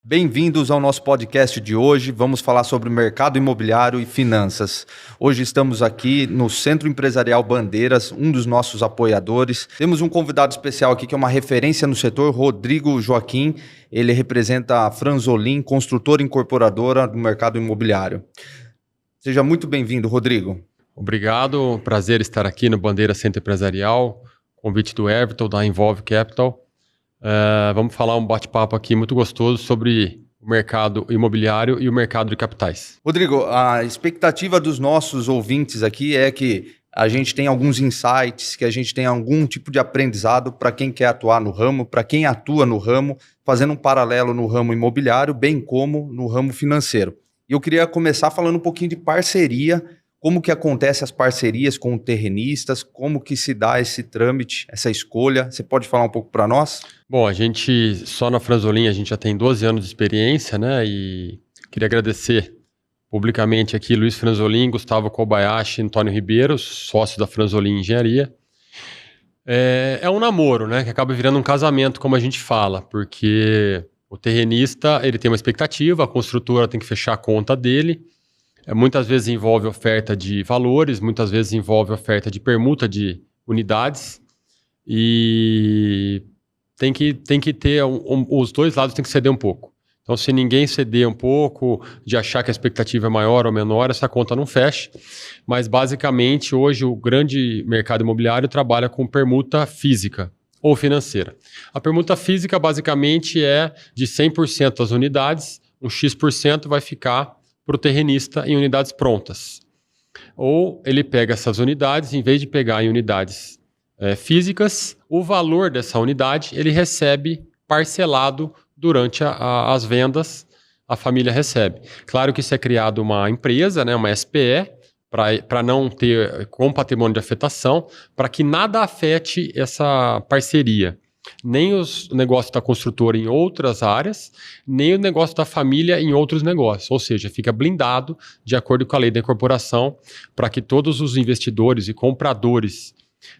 Bem-vindos ao nosso podcast de hoje. Vamos falar sobre mercado imobiliário e finanças. Hoje estamos aqui no Centro Empresarial Bandeiras, um dos nossos apoiadores. Temos um convidado especial aqui que é uma referência no setor, Rodrigo Joaquim. Ele representa a Franzolin, construtora incorporadora do mercado imobiliário. Seja muito bem-vindo, Rodrigo. Obrigado, prazer estar aqui no Bandeira Centro Empresarial, convite do Everton, da Involve Capital. Vamos falar um bate-papo aqui muito gostoso sobre o mercado imobiliário e o mercado de capitais. Rodrigo, a expectativa dos nossos ouvintes aqui é que a gente tenha alguns insights, que a gente tenha algum tipo de aprendizado para quem quer atuar no ramo, para quem atua no ramo, fazendo um paralelo no ramo imobiliário, bem como no ramo financeiro. E eu queria começar falando um pouquinho de parceria. Como que acontece as parcerias com terrenistas? Como que se dá esse trâmite, essa escolha? Você pode falar um pouco para nós? Bom, a gente, só na Franzolin, a gente já tem 12 anos de experiência, né? E queria agradecer publicamente aqui Luiz Franzolin, Gustavo Kobayashi, Antônio Ribeiro, sócios da Franzolin Engenharia. É um namoro, né? Que acaba virando um casamento, como a gente fala, porque o terrenista, ele tem uma expectativa, a construtora tem que fechar a conta dele. Muitas vezes envolve oferta de valores, muitas vezes envolve oferta de permuta de unidades e tem que ter, os dois lados tem que ceder um pouco. Então, se ninguém ceder um pouco, de achar que a expectativa é maior ou menor, essa conta não fecha. Mas, basicamente, hoje o grande mercado imobiliário trabalha com permuta física ou financeira. A permuta física, basicamente, é de 100% das unidades, um X% vai ficar para o terrenista em unidades prontas. Ou ele pega essas unidades, em vez de pegar em unidades físicas, o valor dessa unidade ele recebe parcelado durante as vendas, a família recebe. Claro que isso é criado uma empresa, né, uma SPE, para não ter com patrimônio de afetação, para que nada afete essa parceria. Nem os negócios da construtora em outras áreas, nem o negócio da família em outros negócios. Ou seja, fica blindado de acordo com a lei da incorporação para que todos os investidores e compradores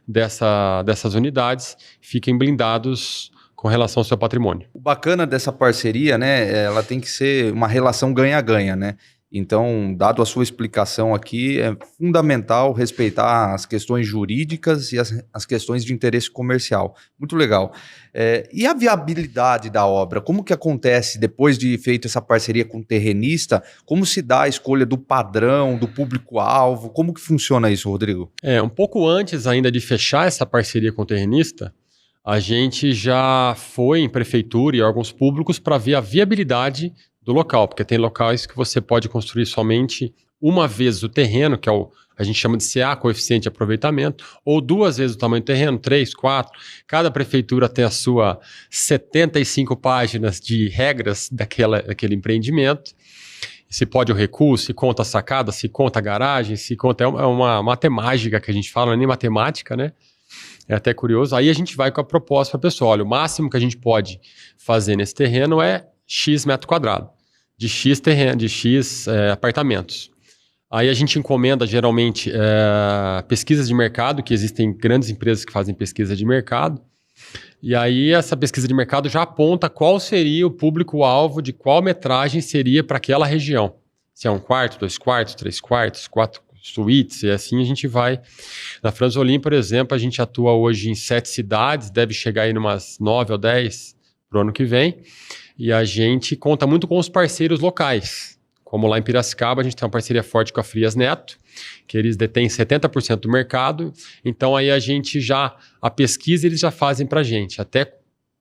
dessas unidades fiquem blindados com relação ao seu patrimônio. O bacana dessa parceria, né, ela tem que ser uma relação ganha-ganha, né? Então, dado a sua explicação aqui, é fundamental respeitar as questões jurídicas e as questões de interesse comercial. Muito legal. E a viabilidade da obra? Como que acontece depois de feita essa parceria com o terrenista? Como se dá a escolha do padrão, do público-alvo? Como que funciona isso, Rodrigo? Um pouco antes ainda de fechar essa parceria com o terrenista, a gente já foi em prefeitura e órgãos públicos para ver a viabilidade do local, porque tem locais que você pode construir somente uma vez o terreno, que a gente chama de CA, coeficiente de aproveitamento, ou duas vezes o tamanho do terreno, 3, 4. Cada prefeitura tem a sua 75 páginas de regras daquele empreendimento. Se pode o recuo, se conta a sacada, se conta a garagem, se conta... É uma matemática que a gente fala, não é nem matemática, né? É até curioso. Aí a gente vai com a proposta para a pessoa, olha, o máximo que a gente pode fazer nesse terreno é X metro quadrado, de X terreno, de X apartamentos. Aí a gente encomenda geralmente pesquisas de mercado, que existem grandes empresas que fazem pesquisa de mercado, e aí essa pesquisa de mercado já aponta qual seria o público-alvo de qual metragem seria para aquela região. Se é 1 quarto, 2 quartos, 3 quartos, 4 suítes, e assim a gente vai. Na Franzolin, por exemplo, a gente atua hoje em 7 cidades, deve chegar aí umas 9 ou 10 para o ano que vem, e a gente conta muito com os parceiros locais. Como lá em Piracicaba, a gente tem uma parceria forte com a Frias Neto, que eles detêm 70% do mercado. Então, aí a pesquisa eles já fazem para a gente, até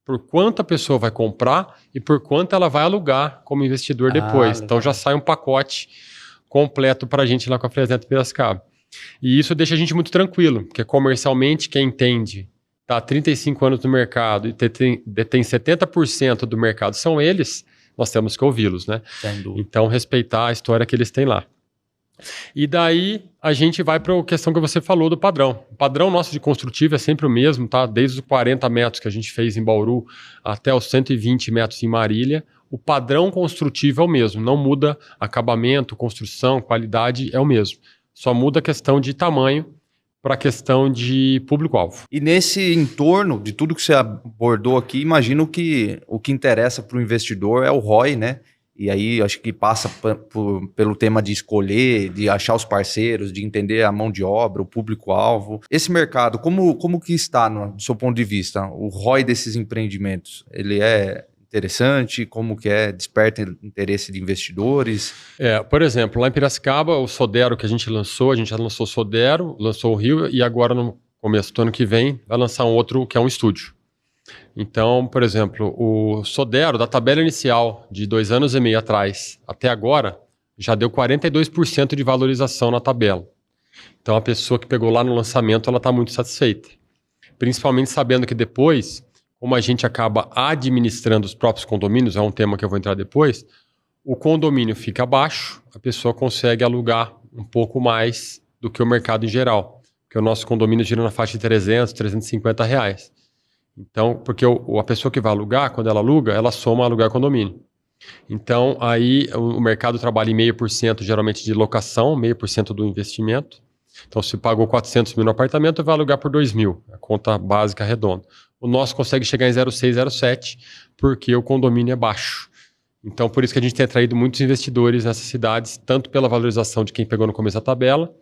por quanto a pessoa vai comprar e por quanto ela vai alugar como investidor depois. Legal. Então, já sai um pacote completo para a gente lá com a Frias Neto Piracicaba. E isso deixa a gente muito tranquilo, porque comercialmente, quem entende, está há 35 anos no mercado e detém 70% do mercado são eles, nós temos que ouvi-los, né? Sem dúvida. Então, respeitar a história que eles têm lá. E daí, a gente vai para a questão que você falou do padrão. O padrão nosso de construtivo é sempre o mesmo, tá? Desde os 40 metros que a gente fez em Bauru até os 120 metros em Marília, o padrão construtivo é o mesmo, não muda acabamento, construção, qualidade, é o mesmo. Só muda a questão de tamanho para a questão de público-alvo. E nesse entorno de tudo que você abordou aqui, imagino que o que interessa para o investidor é o ROI, né? E aí acho que passa pelo tema de escolher, de achar os parceiros, de entender a mão de obra, o público-alvo. Esse mercado, como que está, do seu ponto de vista, o ROI desses empreendimentos? Ele é interessante? Como que desperta interesse de investidores? Por exemplo, lá em Piracicaba, o Sodero que a gente já lançou o Sodero, lançou o Rio, e agora no começo do ano que vem vai lançar um outro que é um estúdio. Então, por exemplo, o Sodero, da tabela inicial de 2 anos e meio atrás até agora, já deu 42% de valorização na tabela. Então, a pessoa que pegou lá no lançamento, ela está muito satisfeita. Principalmente sabendo que depois, como a gente acaba administrando os próprios condomínios, é um tema que eu vou entrar depois, o condomínio fica baixo, a pessoa consegue alugar um pouco mais do que o mercado em geral, porque o nosso condomínio gira na faixa de 300, 350 reais. Então, porque a pessoa que vai alugar, quando ela aluga, ela soma alugar condomínio. Então, aí o mercado trabalha em 0,5% geralmente de locação, 0,5% do investimento. Então, se pagou 400 mil no apartamento, vai alugar por 2 mil, a conta básica redonda. O nosso consegue chegar em 0,6, 0,7, porque o condomínio é baixo. Então, por isso que a gente tem atraído muitos investidores nessas cidades, tanto pela valorização de quem pegou no começo da tabela,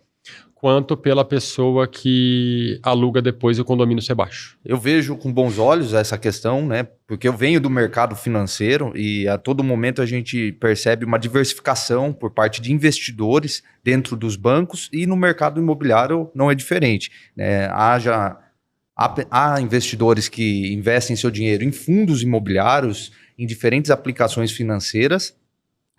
quanto pela pessoa que aluga depois e o condomínio ser baixo. Eu vejo com bons olhos essa questão, né? Porque eu venho do mercado financeiro e a todo momento a gente percebe uma diversificação por parte de investidores dentro dos bancos, e no mercado imobiliário não é diferente, né? Há investidores que investem seu dinheiro em fundos imobiliários, em diferentes aplicações financeiras,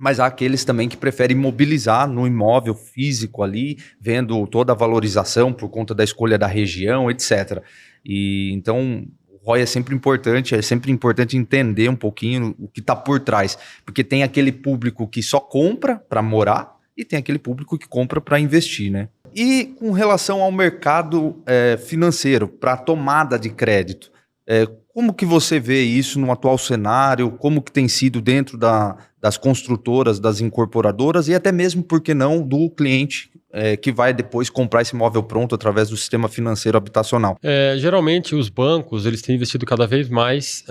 mas há aqueles também que preferem imobilizar no imóvel físico ali, vendo toda a valorização por conta da escolha da região, etc. E então o ROI é sempre importante entender um pouquinho o que está por trás, porque tem aquele público que só compra para morar e tem aquele público que compra para investir, né? E com relação ao mercado financeiro, para tomada de crédito, como que você vê isso no atual cenário? Como que tem sido dentro das construtoras, das incorporadoras e até mesmo, por que não, do cliente que vai depois comprar esse imóvel pronto através do sistema financeiro habitacional? Geralmente os bancos eles têm investido cada vez mais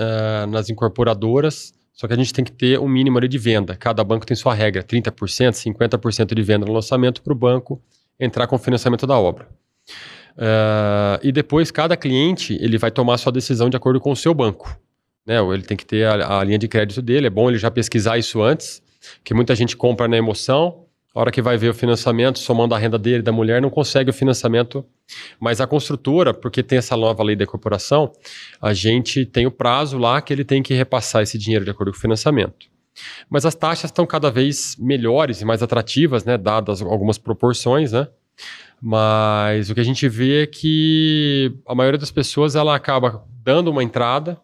nas incorporadoras, só que a gente tem que ter um mínimo ali de venda. Cada banco tem sua regra, 30%, 50% de venda no lançamento para o banco entrar com o financiamento da obra. E depois cada cliente ele vai tomar sua decisão de acordo com o seu banco, né? Ele tem que ter a linha de crédito dele. É bom ele já pesquisar isso antes, que muita gente compra na emoção, a hora que vai ver o financiamento, somando a renda dele, da mulher, não consegue o financiamento. Mas a construtora, porque tem essa nova lei da incorporação, a gente tem o prazo lá que ele tem que repassar esse dinheiro de acordo com o financiamento. Mas as taxas estão cada vez melhores e mais atrativas, né, dadas algumas proporções, né? Mas o que a gente vê é que a maioria das pessoas ela acaba dando uma entrada,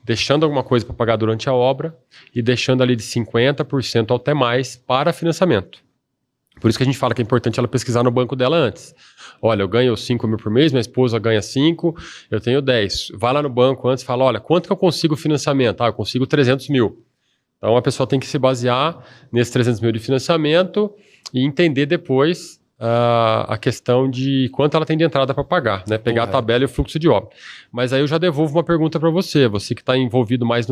deixando alguma coisa para pagar durante a obra e deixando ali de 50% ou até mais para financiamento. Por isso que a gente fala que é importante ela pesquisar no banco dela antes. Olha, eu ganho 5 mil por mês, minha esposa ganha 5, eu tenho 10. Vai lá no banco antes e fala, olha, quanto que eu consigo financiamento? Eu consigo 300 mil. Então a pessoa tem que se basear nesses 300 mil de financiamento e entender depois a questão de quanto ela tem de entrada para pagar, né? Pegar a tabela e o fluxo de obra. Mas aí eu já devolvo uma pergunta para você que está envolvido mais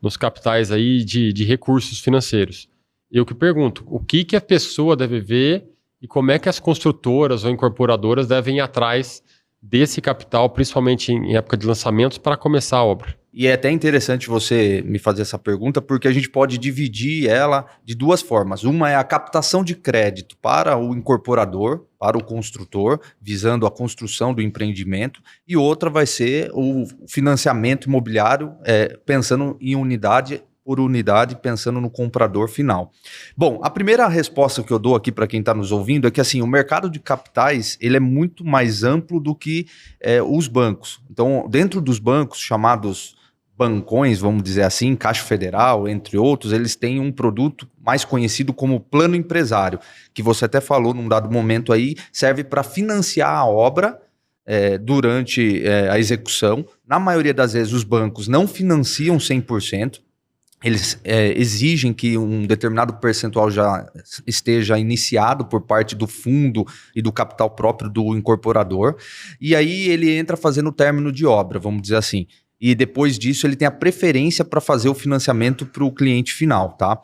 nos capitais aí de recursos financeiros. Eu que pergunto, o que a pessoa deve ver e como é que as construtoras ou incorporadoras devem ir atrás desse capital, principalmente em época de lançamentos, para começar a obra? E é até interessante você me fazer essa pergunta, porque a gente pode dividir ela de duas formas. Uma é a captação de crédito para o incorporador, para o construtor, visando a construção do empreendimento, e outra vai ser o financiamento imobiliário, pensando em unidade por unidade, pensando no comprador final. Bom, a primeira resposta que eu dou aqui para quem está nos ouvindo é que assim, o mercado de capitais ele é muito mais amplo do que os bancos. Então, dentro dos bancos chamados bancões, vamos dizer assim, Caixa Federal, entre outros, eles têm um produto mais conhecido como plano empresário, que você até falou num dado momento aí, serve para financiar a obra durante a execução. Na maioria das vezes, os bancos não financiam 100%, eles exigem que um determinado percentual já esteja iniciado por parte do fundo e do capital próprio do incorporador, e aí ele entra fazendo o término de obra, vamos dizer assim. E depois disso ele tem a preferência para fazer o financiamento para o cliente final, tá?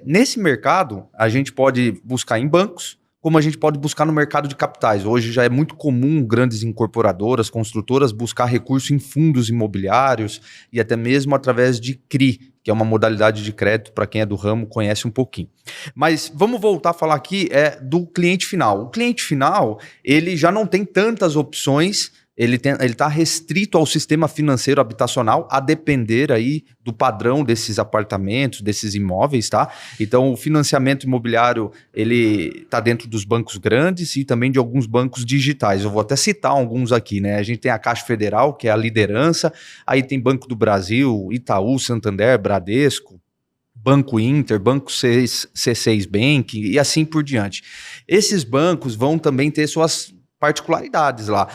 Nesse mercado, a gente pode buscar em bancos, como a gente pode buscar no mercado de capitais. Hoje já é muito comum grandes incorporadoras, construtoras, buscar recurso em fundos imobiliários e até mesmo através de CRI, que é uma modalidade de crédito, para quem é do ramo, conhece um pouquinho. Mas vamos voltar a falar aqui do cliente final. O cliente final, ele já não tem tantas opções. Ele está restrito ao sistema financeiro habitacional, a depender aí do padrão desses apartamentos, desses imóveis, tá? Então, o financiamento imobiliário, ele está dentro dos bancos grandes e também de alguns bancos digitais. Eu vou até citar alguns aqui, né? A gente tem a Caixa Federal, que é a liderança, aí tem Banco do Brasil, Itaú, Santander, Bradesco, Banco Inter, Banco C6 Bank e assim por diante. Esses bancos vão também ter suas particularidades lá.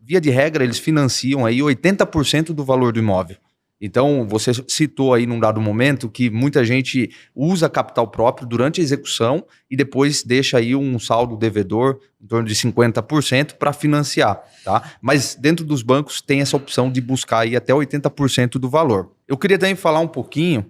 Via de regra, eles financiam aí 80% do valor do imóvel. Então, você citou aí num dado momento que muita gente usa capital próprio durante a execução e depois deixa aí um saldo devedor em torno de 50% para financiar, tá? Mas dentro dos bancos tem essa opção de buscar aí até 80% do valor. Eu queria também falar um pouquinho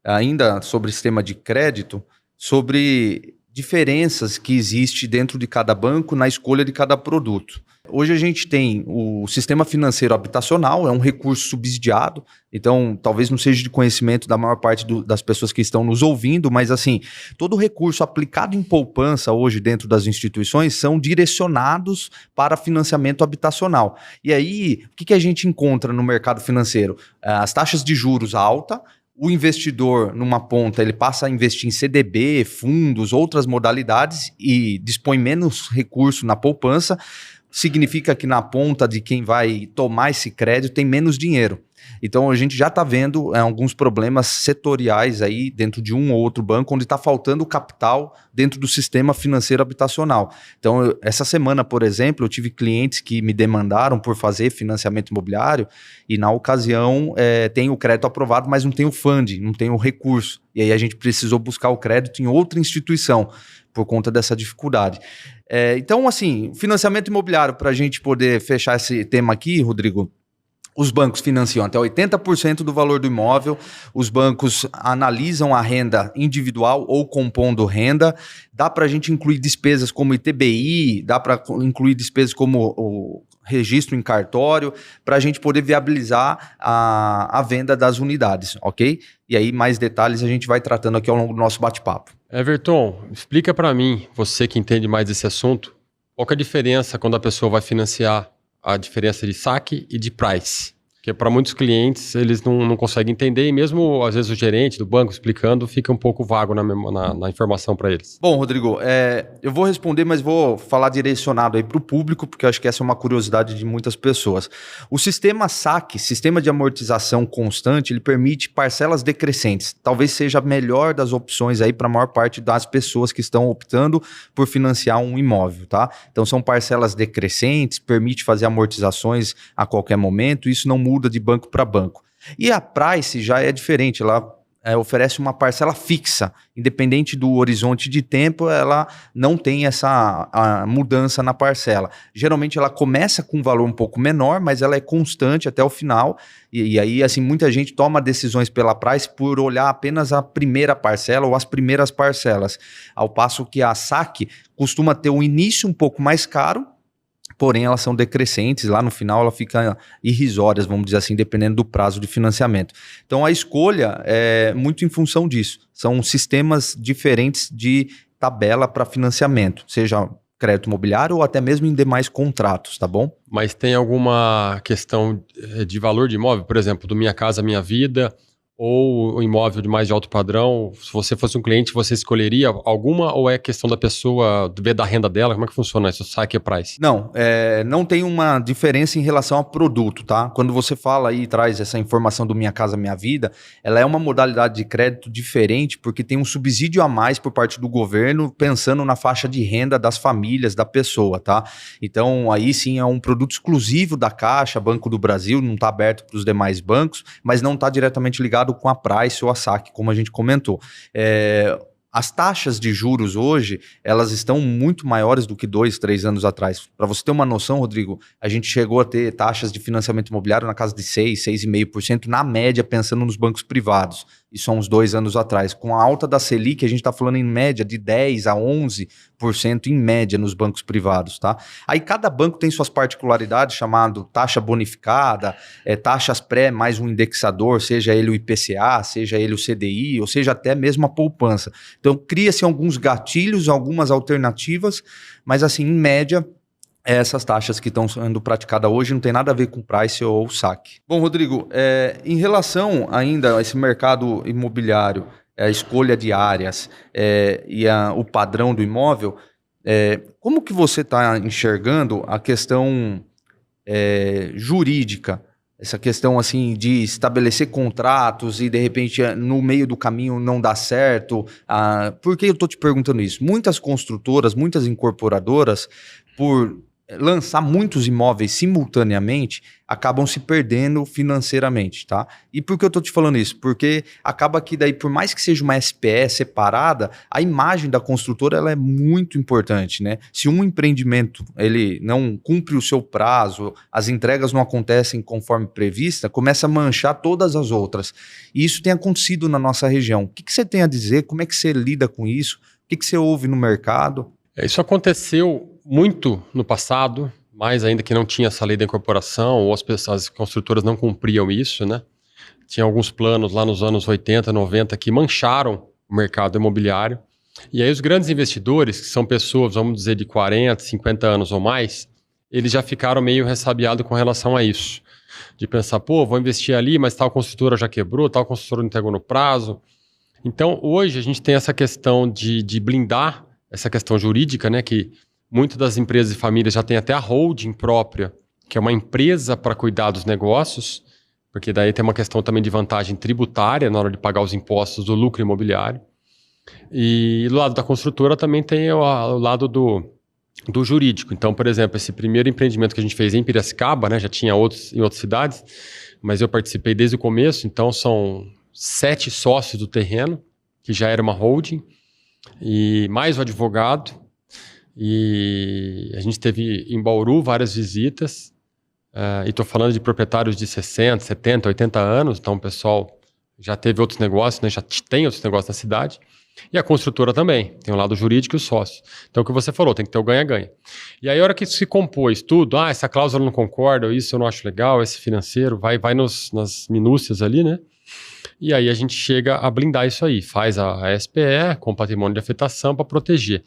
ainda sobre sistema de crédito, sobre diferenças que existem dentro de cada banco na escolha de cada produto. Hoje a gente tem o sistema financeiro habitacional, é um recurso subsidiado, então talvez não seja de conhecimento da maior parte das pessoas que estão nos ouvindo, mas assim, todo recurso aplicado em poupança hoje dentro das instituições são direcionados para financiamento habitacional. E aí, o que a gente encontra no mercado financeiro? As taxas de juros altas. O investidor, numa ponta, ele passa a investir em CDB, fundos, outras modalidades e dispõe menos recurso na poupança. Significa que na ponta de quem vai tomar esse crédito tem menos dinheiro. Então a gente já está vendo alguns problemas setoriais aí dentro de um ou outro banco onde está faltando capital dentro do sistema financeiro habitacional. Então essa semana, por exemplo, eu tive clientes que me demandaram por fazer financiamento imobiliário e na ocasião tem o crédito aprovado, mas não tem o funding, não tem o recurso. E aí a gente precisou buscar o crédito em outra instituição por conta dessa dificuldade. Então, assim, financiamento imobiliário, para a gente poder fechar esse tema aqui, Rodrigo, os bancos financiam até 80% do valor do imóvel, os bancos analisam a renda individual ou compondo renda, dá para a gente incluir despesas como ITBI, dá para incluir despesas como o registro em cartório, para a gente poder viabilizar a venda das unidades, ok? E aí mais detalhes a gente vai tratando aqui ao longo do nosso bate-papo. Everton, explica para mim, você que entende mais desse assunto, qual que é a diferença quando a pessoa vai financiar a diferença de saque e de price? Porque para muitos clientes eles não conseguem entender e mesmo às vezes o gerente do banco explicando fica um pouco vago na informação para eles. Bom, Rodrigo, eu vou responder, mas vou falar direcionado aí para o público, porque eu acho que essa é uma curiosidade de muitas pessoas. O sistema SAC, Sistema de Amortização Constante, ele permite parcelas decrescentes. Talvez seja a melhor das opções aí para a maior parte das pessoas que estão optando por financiar um imóvel, tá? Então são parcelas decrescentes, permite fazer amortizações a qualquer momento, isso não muda de banco para banco. E a Price já é diferente, ela oferece uma parcela fixa, independente do horizonte de tempo, ela não tem essa mudança na parcela. Geralmente ela começa com um valor um pouco menor, mas ela é constante até o final, e aí assim, muita gente toma decisões pela Price por olhar apenas a primeira parcela ou as primeiras parcelas, ao passo que a SAC costuma ter um início um pouco mais caro, porém elas são decrescentes, lá no final ela fica irrisórias, vamos dizer assim, dependendo do prazo de financiamento. Então a escolha é muito em função disso, são sistemas diferentes de tabela para financiamento, seja crédito imobiliário ou até mesmo em demais contratos, tá bom? Mas tem alguma questão de valor de imóvel, por exemplo, do Minha Casa Minha Vida, ou o imóvel de mais de alto padrão, se você fosse um cliente, você escolheria alguma ou é questão da pessoa ver da renda dela? Como é que funciona isso? Saque e price? Não, não tem uma diferença em relação ao produto, tá? Quando você fala aí e traz essa informação do Minha Casa Minha Vida, ela é uma modalidade de crédito diferente porque tem um subsídio a mais por parte do governo pensando na faixa de renda das famílias, da pessoa, tá? Então aí sim é um produto exclusivo da Caixa, Banco do Brasil, não está aberto para os demais bancos, mas não está diretamente ligado comparado com a Price ou a SAC, como a gente comentou. As taxas de juros hoje, elas estão muito maiores do que 2, 3 anos atrás. Para você ter uma noção, Rodrigo, a gente chegou a ter taxas de financiamento imobiliário na casa de 6, 6,5% na média, pensando nos bancos privados. Isso há uns 2 anos atrás. Com a alta da Selic, a gente está falando em média de 10 a 11% em média nos bancos privados, tá? Aí cada banco tem suas particularidades, chamado taxa bonificada, taxas pré mais um indexador, seja ele o IPCA, seja ele o CDI, ou seja até mesmo a poupança. Então cria-se alguns gatilhos, algumas alternativas, mas assim, em média, essas taxas que estão sendo praticadas hoje não tem nada a ver com Price ou SAC. Bom, Rodrigo, em relação ainda a esse mercado imobiliário, a escolha de áreas e o padrão do imóvel, como que você está enxergando a questão jurídica? Essa questão assim de estabelecer contratos e de repente no meio do caminho não dá certo. Por que eu estou te perguntando isso? Muitas construtoras, muitas incorporadoras, por lançar muitos imóveis simultaneamente, acabam se perdendo financeiramente, tá? E por que eu estou te falando isso? Porque acaba que daí, por mais que seja uma SPE separada, a imagem da construtora ela é muito importante, né? Se um empreendimento ele não cumpre o seu prazo, as entregas não acontecem conforme prevista, começa a manchar todas as outras. E isso tem acontecido na nossa região. O que você tem a dizer? Como é que você lida com isso? O que você ouve no mercado? Isso aconteceu muito no passado, mais ainda que não tinha essa lei da incorporação, ou as construtoras não cumpriam isso, né? Tinha alguns planos lá nos anos 80, 90 que mancharam o mercado imobiliário. E aí os grandes investidores, que são pessoas, vamos dizer, de 40, 50 anos ou mais, eles já ficaram meio ressabiados com relação a isso. De pensar, vou investir ali, mas tal construtora já quebrou, tal construtora não entregou no prazo. Então, hoje a gente tem essa questão de blindar essa questão jurídica, né, que muitas das empresas e famílias já têm até a holding própria, que é uma empresa para cuidar dos negócios, porque daí tem uma questão também de vantagem tributária na hora de pagar os impostos do lucro imobiliário. E do lado da construtora também tem o lado do jurídico. Então, por exemplo, esse primeiro empreendimento que a gente fez em Piracicaba, né, já tinha outros em outras cidades, mas eu participei desde o começo, então são 7 sócios do terreno, que já era uma holding, e mais o advogado, e a gente teve em Bauru várias visitas, e estou falando de proprietários de 60, 70, 80 anos, então o pessoal já teve outros negócios, né, já tem outros negócios na cidade, e a construtora também, tem o lado jurídico e o sócio. Então o que você falou, tem que ter o ganha-ganha. E aí a hora que se compôs tudo, essa cláusula não concorda, isso eu não acho legal, esse financeiro, vai nas minúcias ali, né? E aí a gente chega a blindar isso aí, faz a SPE com patrimônio de afetação para proteger.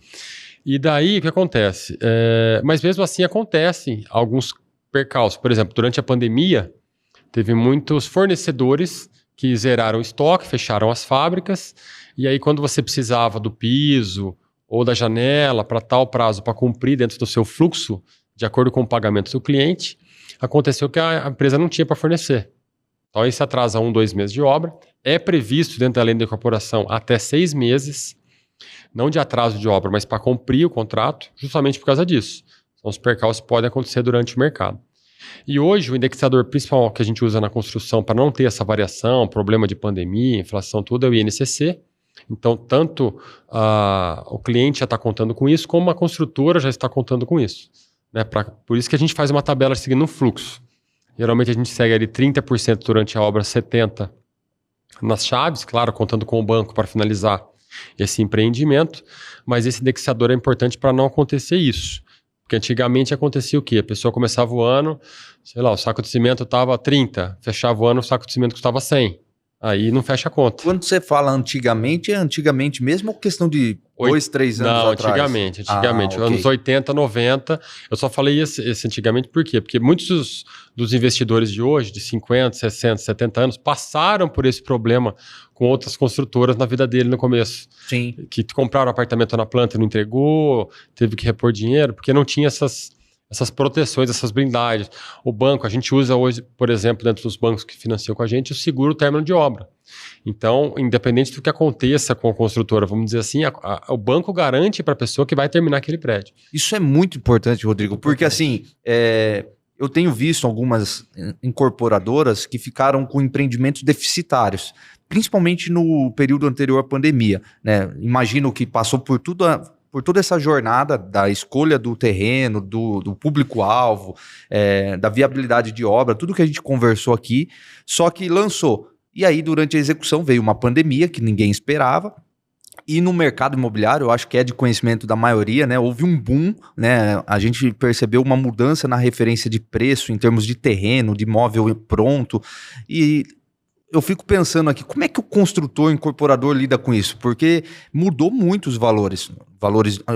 E daí o que acontece? Mas mesmo assim acontecem alguns percalços. Por exemplo, durante a pandemia, teve muitos fornecedores que zeraram o estoque, fecharam as fábricas, e aí quando você precisava do piso ou da janela para tal prazo para cumprir dentro do seu fluxo, de acordo com o pagamento do cliente, aconteceu que a empresa não tinha para fornecer. Então, aí se atrasa 1, 2 meses de obra. É previsto dentro da lei da incorporação até 6 meses, não de atraso de obra, mas para cumprir o contrato, justamente por causa disso. Então, os percalços podem acontecer durante o mercado. E hoje, o indexador principal que a gente usa na construção para não ter essa variação, problema de pandemia, inflação, tudo, é o INCC. Então, tanto o cliente já está contando com isso, como a construtora já está contando com isso. Né? Por isso que a gente faz uma tabela seguindo um fluxo. Geralmente a gente segue ali 30% durante a obra, 70% nas chaves, claro, contando com o banco para finalizar esse empreendimento, mas esse indexador é importante para não acontecer isso. Porque antigamente acontecia o quê? A pessoa começava o ano, sei lá, o saco de cimento estava 30, fechava o ano, o saco de cimento custava 100. Aí não fecha a conta. Quando você fala antigamente, é antigamente mesmo ou questão de 2, 3 anos não, atrás? Antigamente. Anos 80, 90. Eu só falei esse antigamente por quê? Porque muitos dos investidores de hoje, de 50, 60, 70 anos, passaram por esse problema com outras construtoras na vida dele no começo. Sim. Que compraram apartamento na planta e não entregou, teve que repor dinheiro, porque não tinha essas proteções, essas blindagens. O banco, a gente usa hoje, por exemplo, dentro dos bancos que financiam com a gente, o seguro término de obra. Então, independente do que aconteça com a construtora, vamos dizer assim, o banco garante para a pessoa que vai terminar aquele prédio. Isso é muito importante, Rodrigo, porque assim, eu tenho visto algumas incorporadoras que ficaram com empreendimentos deficitários, principalmente no período anterior à pandemia, né? Imagino que passou por toda essa jornada da escolha do terreno, do público-alvo, da viabilidade de obra, tudo que a gente conversou aqui, só que lançou. E aí, durante a execução, veio uma pandemia que ninguém esperava. E no mercado imobiliário, eu acho que é de conhecimento da maioria, né? Houve um boom, né? A gente percebeu uma mudança na referência de preço em termos de terreno, de imóvel pronto. E eu fico pensando aqui, como é que o construtor, incorporador lida com isso? Porque mudou muito os valores.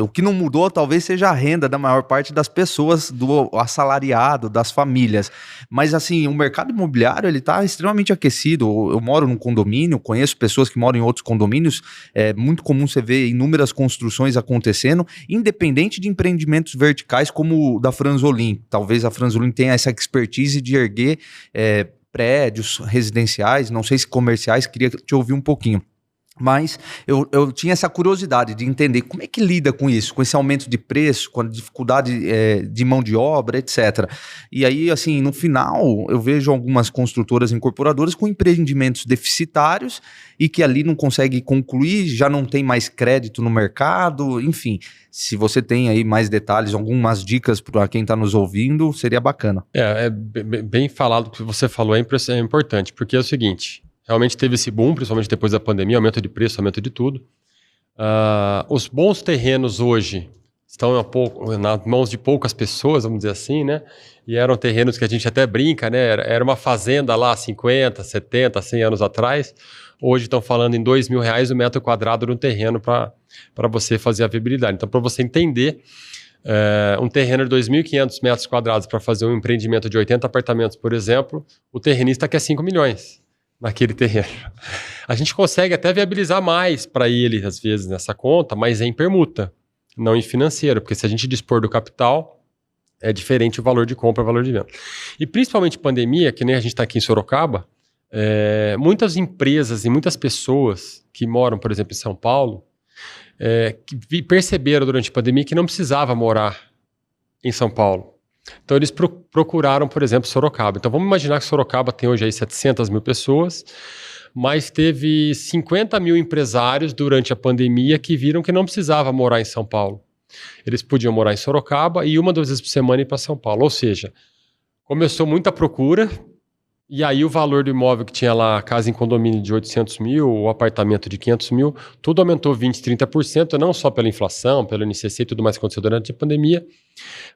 O que não mudou talvez seja a renda da maior parte das pessoas, do assalariado, das famílias. Mas assim, o mercado imobiliário ele está extremamente aquecido. Eu moro num condomínio, conheço pessoas que moram em outros condomínios. É muito comum você ver inúmeras construções acontecendo, independente de empreendimentos verticais como o da Franzolin. Talvez a Franzolin tenha essa expertise de erguer prédios residenciais, não sei se comerciais, queria te ouvir um pouquinho. Mas eu tinha essa curiosidade de entender como é que lida com isso, com esse aumento de preço, com a dificuldade de mão de obra, etc. E aí, assim, no final, eu vejo algumas construtoras incorporadoras com empreendimentos deficitários e que ali não consegue concluir, já não tem mais crédito no mercado, enfim. Se você tem aí mais detalhes, algumas dicas para quem está nos ouvindo, seria bacana. Bem falado o que você falou, é importante, porque é o seguinte... Realmente teve esse boom, principalmente depois da pandemia, aumento de preço, aumento de tudo. Os bons terrenos hoje estão nas mãos de poucas pessoas, vamos dizer assim, né? E eram terrenos que a gente até brinca, né? Era uma fazenda lá 50, 70, 100 anos atrás. Hoje estão falando em R$2.000 o metro quadrado no terreno para você fazer a viabilidade. Então, para você entender, um terreno de 2.500 metros quadrados para fazer um empreendimento de 80 apartamentos, por exemplo, o terrenista quer 5 milhões. Naquele terreno. A gente consegue até viabilizar mais para ele, às vezes, nessa conta, mas é em permuta, não em financeiro, porque se a gente dispor do capital, é diferente o valor de compra e o valor de venda. E principalmente pandemia, que nem a gente está aqui em Sorocaba, muitas empresas e muitas pessoas que moram, por exemplo, em São Paulo, que perceberam durante a pandemia que não precisava morar em São Paulo. Então, eles procuraram, por exemplo, Sorocaba. Então, vamos imaginar que Sorocaba tem hoje aí 700 mil pessoas, mas teve 50 mil empresários durante a pandemia que viram que não precisava morar em São Paulo. Eles podiam morar em Sorocaba e 1 ou 2 vezes por semana ir para São Paulo. Ou seja, começou muita procura e aí o valor do imóvel que tinha lá, casa em condomínio de 800 mil, o apartamento de 500 mil, tudo aumentou 20%, 30%, não só pela inflação, pelo INCC e tudo mais que aconteceu durante a pandemia,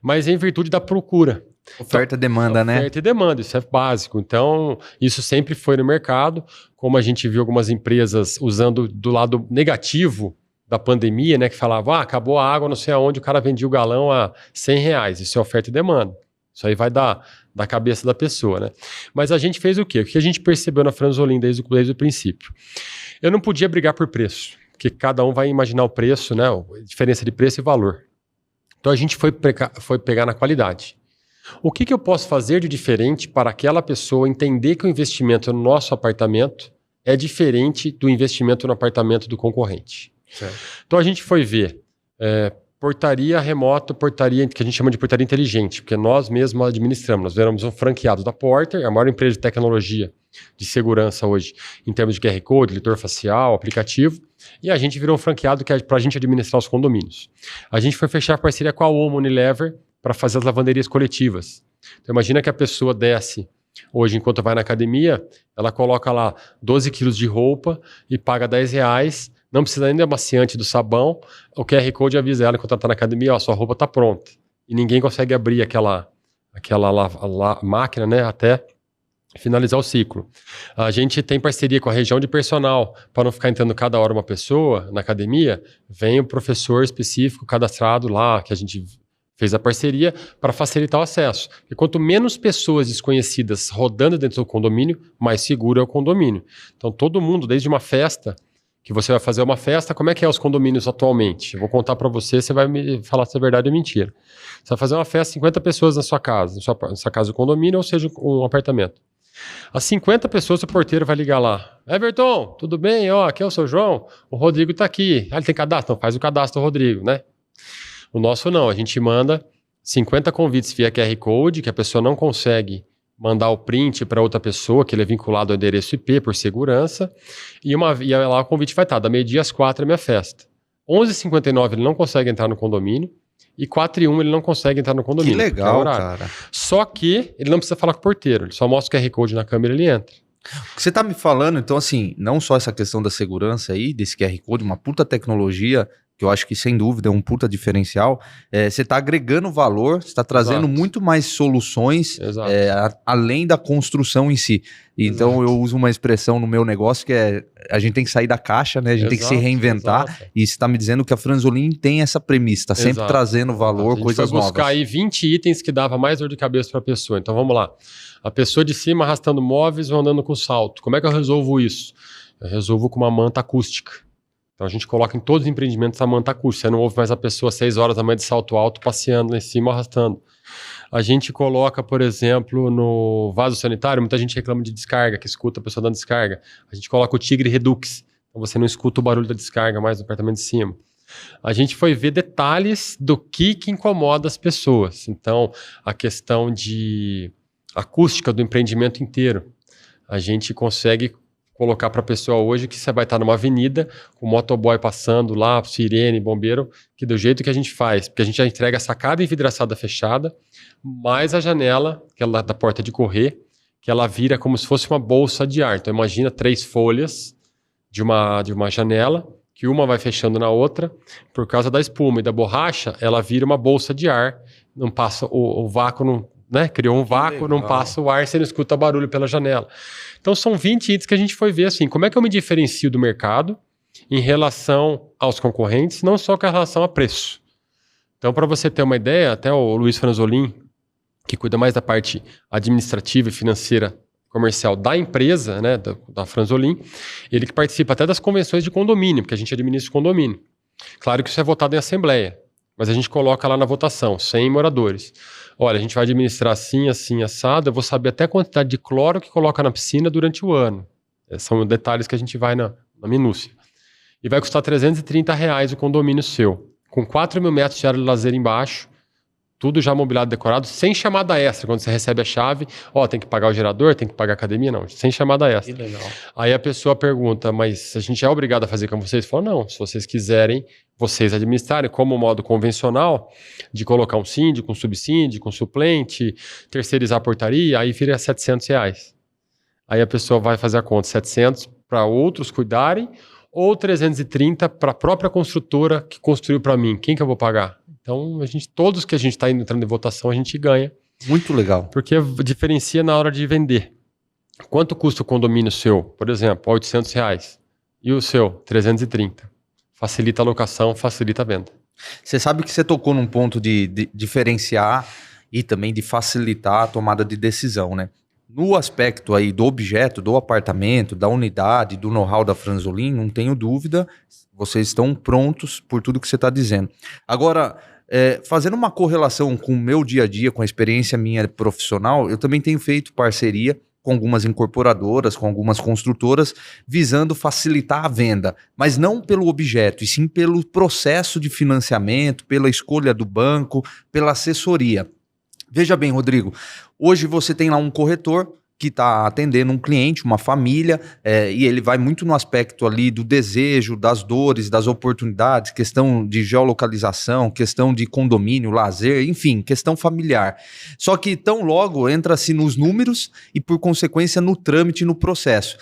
mas em virtude da procura. Oferta e demanda, né? Oferta e demanda, isso é básico. Então, isso sempre foi no mercado, como a gente viu algumas empresas usando do lado negativo da pandemia, né, que falavam, acabou a água, não sei aonde, o cara vendia o galão a R$100. Isso é oferta e demanda. Isso aí vai da cabeça da pessoa, né? Mas a gente fez o quê? O que a gente percebeu na Franzolin desde o princípio? Eu não podia brigar por preço, porque cada um vai imaginar o preço, né? A diferença de preço e valor. Então a gente foi pegar na qualidade. O que eu posso fazer de diferente para aquela pessoa entender que o investimento no nosso apartamento é diferente do investimento no apartamento do concorrente? Certo. Então a gente foi ver portaria remota, portaria que a gente chama de portaria inteligente, porque nós mesmos administramos. Nós éramos um franqueado da Porter, a maior empresa de tecnologia de segurança hoje, em termos de QR Code, leitor facial, aplicativo, e a gente virou um franqueado que é para a gente administrar os condomínios. A gente foi fechar parceria com a Omo Unilever para fazer as lavanderias coletivas. Então imagina que a pessoa desce hoje, enquanto vai na academia, ela coloca lá 12 quilos de roupa e paga R$10, não precisa nem do amaciante do sabão, o QR Code avisa ela enquanto ela está na academia, sua roupa está pronta. E ninguém consegue abrir aquela máquina, né, até finalizar o ciclo. A gente tem parceria com a região de personal, para não ficar entrando cada hora uma pessoa na academia, vem o professor específico cadastrado lá, que a gente fez a parceria para facilitar o acesso. E quanto menos pessoas desconhecidas rodando dentro do condomínio, mais seguro é o condomínio. Então todo mundo, desde uma festa, que você vai fazer uma festa, como é que é os condomínios atualmente? Eu vou contar para você, você vai me falar se é verdade ou mentira. Você vai fazer uma festa, 50 pessoas na sua casa, na sua casa do condomínio, ou seja, um apartamento. As 50 pessoas, o porteiro vai ligar lá. Everton, tudo bem? Aqui é o seu João, o Rodrigo está aqui. Ele tem cadastro? Não, faz o cadastro do Rodrigo, né? O nosso não, a gente manda 50 convites via QR Code, que a pessoa não consegue mandar o print para outra pessoa, que ele é vinculado ao endereço IP por segurança, e lá o convite vai estar, da meio-dia às 4 é minha festa. 11h59 ele não consegue entrar no condomínio, e 4h01 ele não consegue entrar no condomínio. Que legal, cara. Só que ele não precisa falar com o porteiro, ele só mostra o QR Code na câmera e ele entra. O que você tá me falando, então, assim, não só essa questão da segurança aí, desse QR Code, uma puta tecnologia, que eu acho que sem dúvida é um puta diferencial, você tá agregando valor, você tá trazendo muito mais soluções além da construção em si. Então eu uso uma expressão no meu negócio que é, a gente tem que sair da caixa, né? A gente tem que se reinventar, e você tá me dizendo que a Franzolin tem essa premissa, tá sempre trazendo valor, coisas novas. A gente foi buscar aí 20 itens que dava mais dor de cabeça para a pessoa. Então vamos lá. A pessoa de cima arrastando móveis ou andando com salto. Como é que eu resolvo isso? Eu resolvo com uma manta acústica. Então a gente coloca em todos os empreendimentos a manta acústica. Você não ouve mais a pessoa 6 horas da manhã de salto alto passeando lá em cima, arrastando. A gente coloca, por exemplo, no vaso sanitário, muita gente reclama de descarga, que escuta a pessoa dando descarga. A gente coloca o Tigre Redux. Então você não escuta o barulho da descarga mais no apartamento de cima. A gente foi ver detalhes do que incomoda as pessoas. Então, a questão de acústica do empreendimento inteiro. A gente consegue colocar para a pessoa hoje que você vai estar numa avenida com o motoboy passando lá, sirene, bombeiro, que do jeito que a gente faz, porque a gente já entrega a sacada envidraçada fechada, mais a janela, que é lá da porta de correr, que ela vira como se fosse uma bolsa de ar. Então imagina 3 folhas de uma janela, que uma vai fechando na outra, por causa da espuma e da borracha, ela vira uma bolsa de ar, não passa o vácuo, não, né? Criou um vácuo, não passa o ar, você não escuta barulho pela janela. Então são 20 itens que a gente foi ver assim, como é que eu me diferencio do mercado em relação aos concorrentes, não só com relação a preço. Então, para você ter uma ideia, até o Luiz Franzolin, que cuida mais da parte administrativa e financeira comercial da empresa, né, da Franzolin, ele que participa até das convenções de condomínio, porque a gente administra o condomínio. Claro que isso é votado em assembleia, mas a gente coloca lá na votação, 100 moradores. Olha, a gente vai administrar assim, assim, assado, eu vou saber até a quantidade de cloro que coloca na piscina durante o ano. São detalhes que a gente vai na minúcia. E vai custar R$330 o condomínio seu, com 4.000 metros de área de lazer embaixo, tudo já mobiliado, decorado, sem chamada extra. Quando você recebe a chave, tem que pagar o gerador, tem que pagar a academia, não, sem chamada extra. Que legal. Aí a pessoa pergunta, mas a gente é obrigado a fazer com vocês? Fala, não, se vocês quiserem, vocês administrarem, como o modo convencional, de colocar um síndico, um subsíndico, um suplente, terceirizar a portaria, aí vira R$700. Aí a pessoa vai fazer a conta, 700 para outros cuidarem, ou 330 para a própria construtora que construiu para mim. Quem que eu vou pagar? Então, todos que a gente está entrando em votação, a gente ganha. Muito legal. Porque diferencia na hora de vender. Quanto custa o condomínio seu? Por exemplo, R$800. E o seu? 330. Facilita a locação, facilita a venda. Você sabe que você tocou num ponto de diferenciar e também de facilitar a tomada de decisão, né? No aspecto aí do objeto, do apartamento, da unidade, do know-how da Franzolin, não tenho dúvida, vocês estão prontos por tudo que você está dizendo. Agora, fazendo uma correlação com o meu dia a dia, com a experiência minha profissional, eu também tenho feito parceria com algumas incorporadoras, com algumas construtoras, visando facilitar a venda, mas não pelo objeto, e sim pelo processo de financiamento, pela escolha do banco, pela assessoria. Veja bem, Rodrigo, hoje você tem lá um corretor que está atendendo um cliente, uma família, e ele vai muito no aspecto ali do desejo, das dores, das oportunidades, questão de geolocalização, questão de condomínio, lazer, enfim, questão familiar. Só que tão logo entra-se nos números e, por consequência, no trâmite, no processo.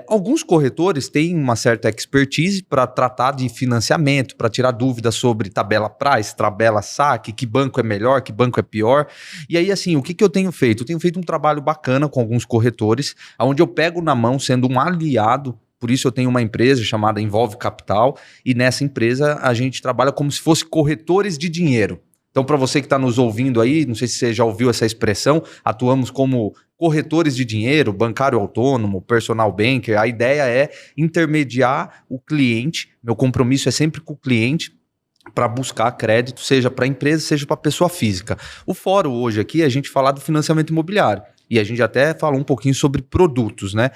Alguns corretores têm uma certa expertise para tratar de financiamento, para tirar dúvidas sobre tabela price, tabela saque, que banco é melhor, que banco é pior. E aí, assim, o que eu tenho feito? Eu tenho feito um trabalho bacana com alguns corretores, onde eu pego na mão sendo um aliado. Por isso eu tenho uma empresa chamada Envolve Capital, e nessa empresa a gente trabalha como se fosse corretores de dinheiro. Então, para você que está nos ouvindo aí, não sei se você já ouviu essa expressão, atuamos como corretores de dinheiro, bancário autônomo, personal banker. A ideia é intermediar o cliente, meu compromisso é sempre com o cliente, para buscar crédito, seja para a empresa, seja para a pessoa física. O fórum hoje aqui é a gente falar do financiamento imobiliário. e a gente até falou um pouquinho sobre produtos, né?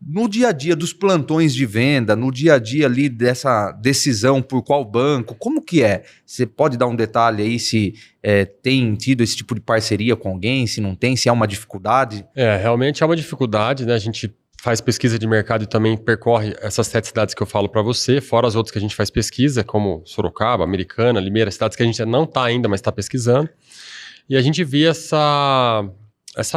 No dia a dia dos plantões de venda, no dia a dia ali dessa decisão por qual banco, como que é? Você pode dar um detalhe aí se tem tido esse tipo de parceria com alguém, se não tem, se é uma dificuldade? Realmente é uma dificuldade, né? A gente faz pesquisa de mercado e também percorre essas 7 cidades que eu falo para você, fora as outras que a gente faz pesquisa, como Sorocaba, Americana, Limeira, cidades que a gente não está ainda, mas está pesquisando. E a gente vê essa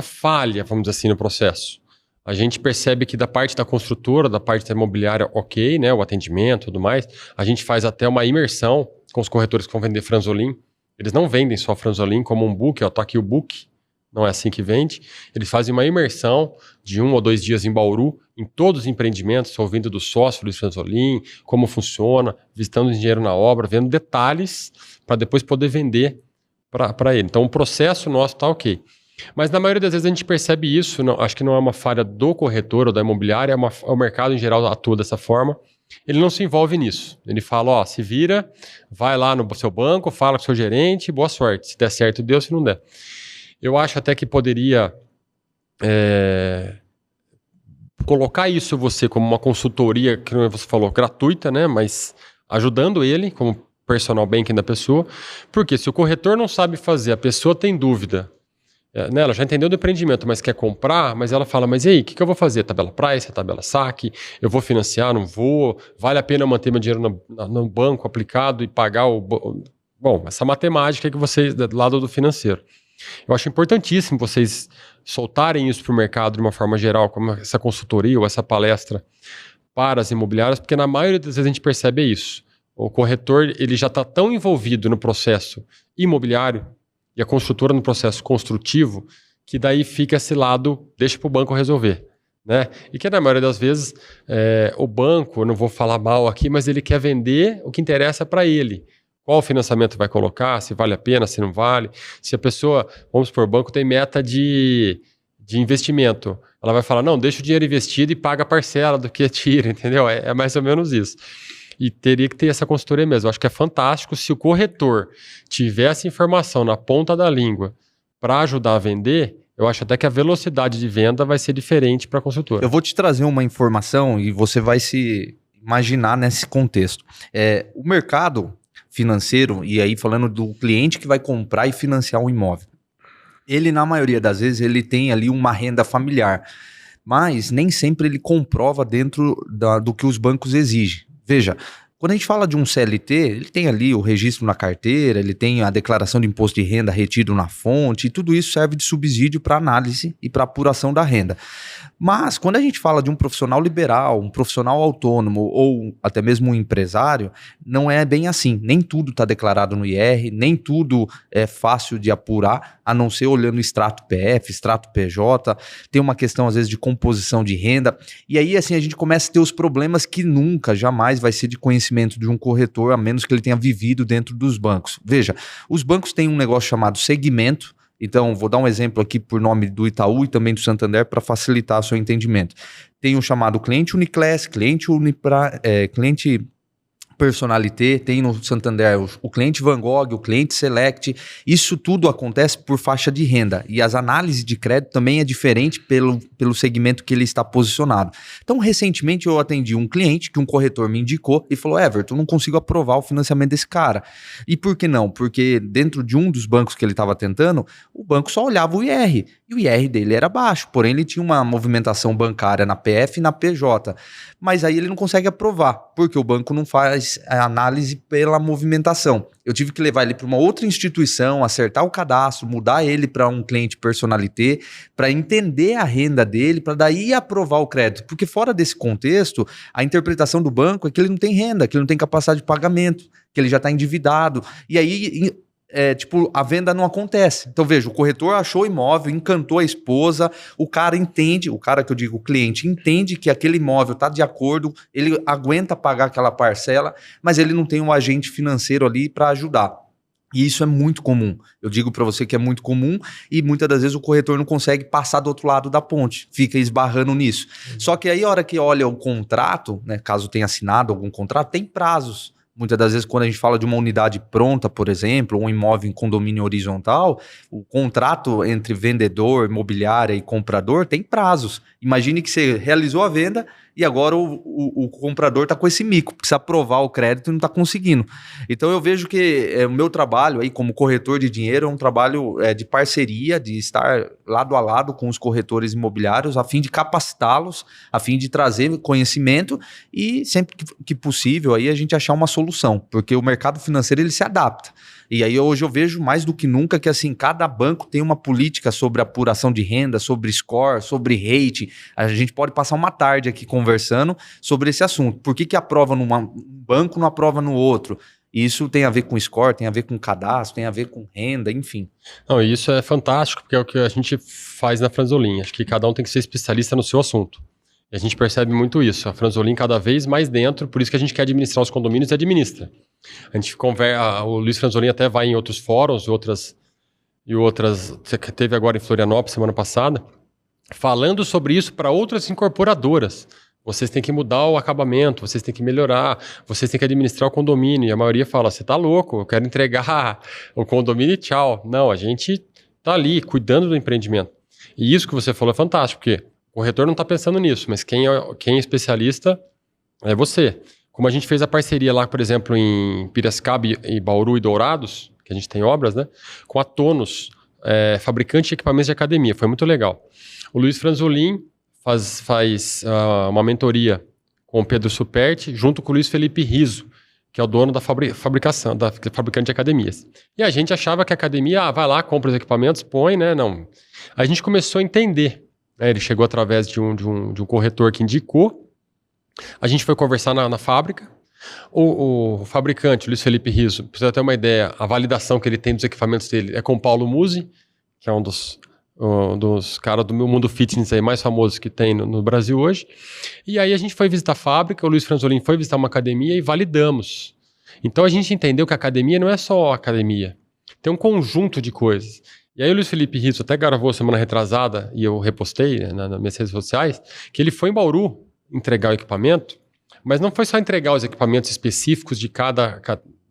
falha, vamos dizer assim, no processo. A gente percebe que da parte da construtora, da parte da imobiliária, ok, né, o atendimento e tudo mais, a gente faz até uma imersão com os corretores que vão vender Franzolin. Eles não vendem só Franzolin como um book, ó, tá aqui o book, não é assim que vende. Eles fazem uma imersão de 1 ou 2 dias em Bauru, em todos os empreendimentos, ouvindo do sócio Luiz Franzolin, como funciona, visitando o engenheiro na obra, vendo detalhes para depois poder vender para ele. Então o processo nosso está ok. Mas na maioria das vezes a gente percebe isso, não, acho que não é uma falha do corretor ou da imobiliária, o mercado em geral atua dessa forma. Ele não se envolve nisso. Ele fala, ó, se vira, vai lá no seu banco, fala com o seu gerente, boa sorte. Se der certo, deu, se não der. Eu acho até que poderia colocar isso você como uma consultoria, que você falou, gratuita, né? Mas ajudando ele como personal banking da pessoa. Porque se o corretor não sabe fazer, a pessoa tem dúvida, né, ela já entendeu do empreendimento, mas quer comprar, mas ela fala, mas e aí, o que eu vou fazer? Tabela price, tabela saque, eu vou financiar, não vou? Vale a pena manter meu dinheiro no banco aplicado e pagar o... Bom, essa matemática que vocês, do lado do financeiro. Eu acho importantíssimo vocês soltarem isso para o mercado de uma forma geral, como essa consultoria ou essa palestra para as imobiliárias, porque na maioria das vezes a gente percebe isso. O corretor ele já está tão envolvido no processo imobiliário e a construtora no processo construtivo, que daí fica esse lado, deixa para o banco resolver. Né? E que na maioria das vezes o banco, eu não vou falar mal aqui, mas ele quer vender o que interessa para ele. Qual financiamento vai colocar, se vale a pena, se não vale. Se a pessoa, vamos supor, o banco tem meta de investimento, ela vai falar, não, deixa o dinheiro investido e paga a parcela do que tira, entendeu? É mais ou menos isso. E teria que ter essa consultoria mesmo. Eu acho que é fantástico se o corretor tiver essa informação na ponta da língua para ajudar a vender. Eu acho até que a velocidade de venda vai ser diferente para a consultora. Eu vou te trazer uma informação e você vai se imaginar nesse contexto. O mercado financeiro, e aí falando do cliente que vai comprar e financiar um imóvel, ele na maioria das vezes ele tem ali uma renda familiar, mas nem sempre ele comprova dentro do que os bancos exigem. Veja, quando a gente fala de um CLT, ele tem ali o registro na carteira, ele tem a declaração de imposto de renda retido na fonte, e tudo isso serve de subsídio para análise e para apuração da renda. Mas quando a gente fala de um profissional liberal, um profissional autônomo ou até mesmo um empresário, não é bem assim. Nem tudo está declarado no IR, nem tudo é fácil de apurar, a não ser olhando o extrato PF, extrato PJ, tem uma questão às vezes de composição de renda, e aí assim a gente começa a ter os problemas que nunca, jamais vai ser de conhecimento de um corretor, a menos que ele tenha vivido dentro dos bancos. Veja, os bancos têm um negócio chamado segmento. Então, vou dar um exemplo aqui por nome do Itaú e também do Santander para facilitar o seu entendimento. Tem o chamado cliente Uniclass, cliente Personalité, tem no Santander o cliente Van Gogh, o cliente Select. Isso tudo acontece por faixa de renda e as análises de crédito também é diferente pelo segmento que ele está posicionado. Então, recentemente eu atendi um cliente que um corretor me indicou e falou, Everton, não consigo aprovar o financiamento desse cara. E por que não? Porque dentro de um dos bancos que ele estava tentando, o banco só olhava o IR e o IR dele era baixo, porém ele tinha uma movimentação bancária na PF e na PJ. Mas aí ele não consegue aprovar, porque o banco não faz a análise pela movimentação. Eu tive que levar ele para uma outra instituição, acertar o cadastro, mudar ele para um cliente Personalité, para entender a renda dele, para daí aprovar o crédito. Porque fora desse contexto, a interpretação do banco é que ele não tem renda, que ele não tem capacidade de pagamento, que ele já está endividado. E aí... a venda não acontece. Então veja, o corretor achou o imóvel, encantou a esposa, o cara entende, o cara que eu digo, o cliente entende que aquele imóvel está de acordo, ele aguenta pagar aquela parcela, mas ele não tem um agente financeiro ali para ajudar. E isso é muito comum. Eu digo para você que é muito comum e muitas das vezes o corretor não consegue passar do outro lado da ponte, fica esbarrando nisso. Só que aí a hora que olha o contrato, né, caso tenha assinado algum contrato, tem prazos. muitas das vezes quando a gente fala de uma unidade pronta, por exemplo, um imóvel em condomínio horizontal, o contrato entre vendedor, imobiliária e comprador tem prazos. Imagine que você realizou a venda e agora o comprador está com esse mico, precisa aprovar o crédito e não está conseguindo. Então eu vejo que o meu trabalho aí como corretor de dinheiro é um trabalho de parceria, de estar lado a lado com os corretores imobiliários, a fim de capacitá-los, a fim de trazer conhecimento e sempre que possível aí a gente achar uma solução, porque o mercado financeiro ele se adapta. E aí hoje eu vejo mais do que nunca que assim, cada banco tem uma política sobre apuração de renda, sobre score, sobre rate. A gente pode passar uma tarde aqui conversando sobre esse assunto. Por que aprova num banco, não aprova no outro? Isso tem a ver com score, tem a ver com cadastro, tem a ver com renda, enfim. Não, isso é fantástico, porque é o que a gente faz na Franzolin. Acho que cada um tem que ser especialista no seu assunto. E a gente percebe muito isso. A Franzolin cada vez mais dentro, por isso que a gente quer administrar os condomínios e administra. A gente conversa, o Luiz Franzolin até vai em outros fóruns, outras, teve agora em Florianópolis semana passada, falando sobre isso para outras incorporadoras. Vocês têm que mudar o acabamento, vocês têm que melhorar, vocês têm que administrar o condomínio. E a maioria fala, você tá louco, eu quero entregar o condomínio e tchau. Não, a gente tá ali cuidando do empreendimento. E isso que você falou é fantástico, porque o corretor não está pensando nisso, mas quem é especialista é você. Como a gente fez a parceria lá, por exemplo, em Piracicaba e Bauru e Dourados, que a gente tem obras, né? Com a Tonos, fabricante de equipamentos de academia. Foi muito legal. O Luiz Franzolin faz uma mentoria com o Pedro Superti, junto com o Luiz Felipe Riso, que é o dono da fabricação, da fabricante de academias. E a gente achava que a academia, vai lá, compra os equipamentos, põe, né? Não. A gente começou a entender. Ele chegou através de um corretor que indicou. A gente foi conversar na fábrica. O fabricante, Luiz Felipe Riso, para você ter uma ideia, a validação que ele tem dos equipamentos dele é com o Paulo Musi, que é um dos caras do meu mundo fitness aí mais famosos que tem no Brasil hoje. E aí a gente foi visitar a fábrica, o Luiz Franzolin foi visitar uma academia e validamos. Então a gente entendeu que a academia não é só a academia, tem um conjunto de coisas. E aí o Luiz Felipe Riso até gravou semana retrasada, e eu repostei, né, nas minhas redes sociais, que ele foi em Bauru entregar o equipamento, mas não foi só entregar os equipamentos específicos de cada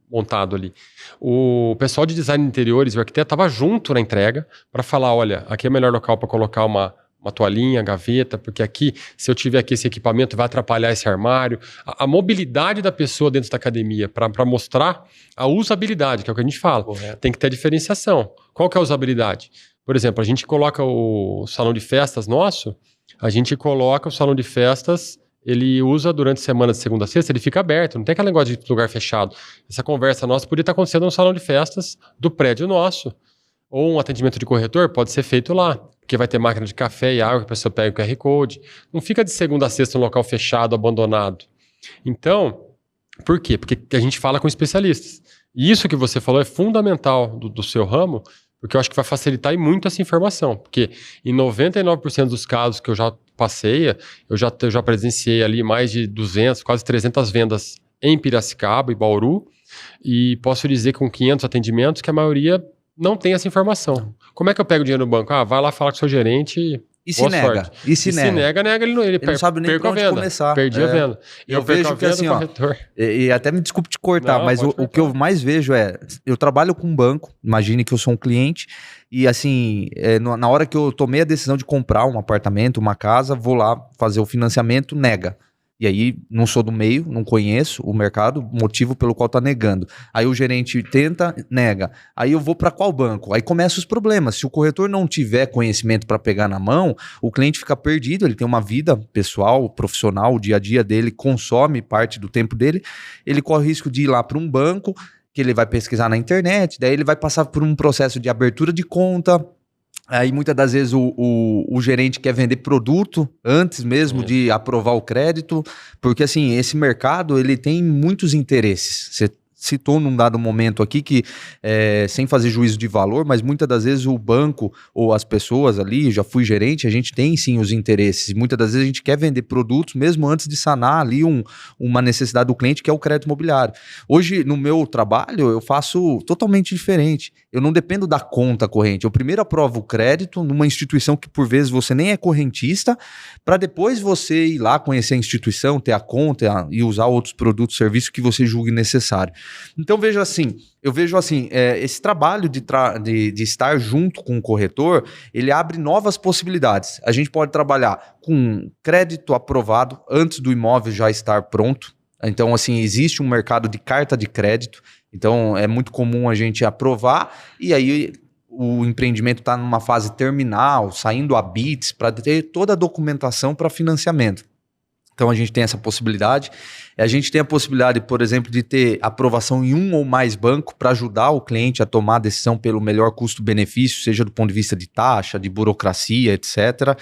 montado ali. O pessoal de design de interiores, o arquiteto, estava junto na entrega para falar, olha, aqui é o melhor local para colocar uma toalhinha, gaveta, porque aqui, se eu tiver aqui esse equipamento, vai atrapalhar esse armário. A mobilidade da pessoa dentro da academia, para mostrar a usabilidade, que é o que a gente fala. Correto. Tem que ter diferenciação. Qual que é a usabilidade? Por exemplo, a gente coloca o salão de festas nosso, ele usa durante a semana de segunda a sexta, ele fica aberto, não tem aquele negócio de lugar fechado. Essa conversa nossa podia estar acontecendo no salão de festas do prédio nosso. Ou um atendimento de corretor pode ser feito lá, porque vai ter máquina de café e água que a pessoa pega o QR Code. Não fica de segunda a sexta num local fechado, abandonado. Então, por quê? Porque a gente fala com especialistas. E isso que você falou é fundamental do seu ramo, porque eu acho que vai facilitar e muito essa informação. Porque em 99% dos casos que eu já passei, eu já presenciei ali mais de 200, quase 300 vendas em Piracicaba e Bauru, e posso dizer com 500 atendimentos que a maioria não tem essa informação. Como é que eu pego o dinheiro no banco? Vai lá falar com o seu gerente e se nega. Sorte. E se nega, ele não sabe nem por onde começar. Perdi a venda. Eu vejo que assim, e até me desculpe te cortar, mas o que eu mais vejo eu trabalho com um banco, imagine que eu sou um cliente, e assim, na hora que eu tomei a decisão de comprar um apartamento, uma casa, vou lá fazer o financiamento, nega. E aí, não sou do meio, não conheço o mercado, motivo pelo qual tá negando. Aí o gerente tenta, nega. Aí eu vou para qual banco? Aí começam os problemas. Se o corretor não tiver conhecimento para pegar na mão, o cliente fica perdido, ele tem uma vida pessoal, profissional, o dia a dia dele consome parte do tempo dele, ele corre o risco de ir lá para um banco, que ele vai pesquisar na internet, daí ele vai passar por um processo de abertura de conta. Aí muitas das vezes o gerente quer vender produto antes mesmo de aprovar o crédito, porque assim, esse mercado ele tem muitos interesses. citou num dado momento aqui que, sem fazer juízo de valor, mas muitas das vezes o banco ou as pessoas ali, já fui gerente, a gente tem sim os interesses. Muitas das vezes a gente quer vender produtos mesmo antes de sanar ali uma necessidade do cliente, que é o crédito imobiliário. Hoje, no meu trabalho, eu faço totalmente diferente. Eu não dependo da conta corrente. Eu primeiro aprovo o crédito numa instituição que, por vezes, você nem é correntista, para depois você ir lá conhecer a instituição, ter a conta e usar outros produtos, serviços que você julgue necessário. Então, eu vejo assim, esse trabalho de estar junto com o corretor, ele abre novas possibilidades. A gente pode trabalhar com crédito aprovado antes do imóvel já estar pronto. Então, assim, existe um mercado de carta de crédito. Então, é muito comum a gente aprovar e aí o empreendimento está numa fase terminal, saindo a BITS, para ter toda a documentação para financiamento. Então, a gente tem essa possibilidade. A gente tem a possibilidade, por exemplo, de ter aprovação em um ou mais bancos para ajudar o cliente a tomar a decisão pelo melhor custo-benefício, seja do ponto de vista de taxa, de burocracia, etc.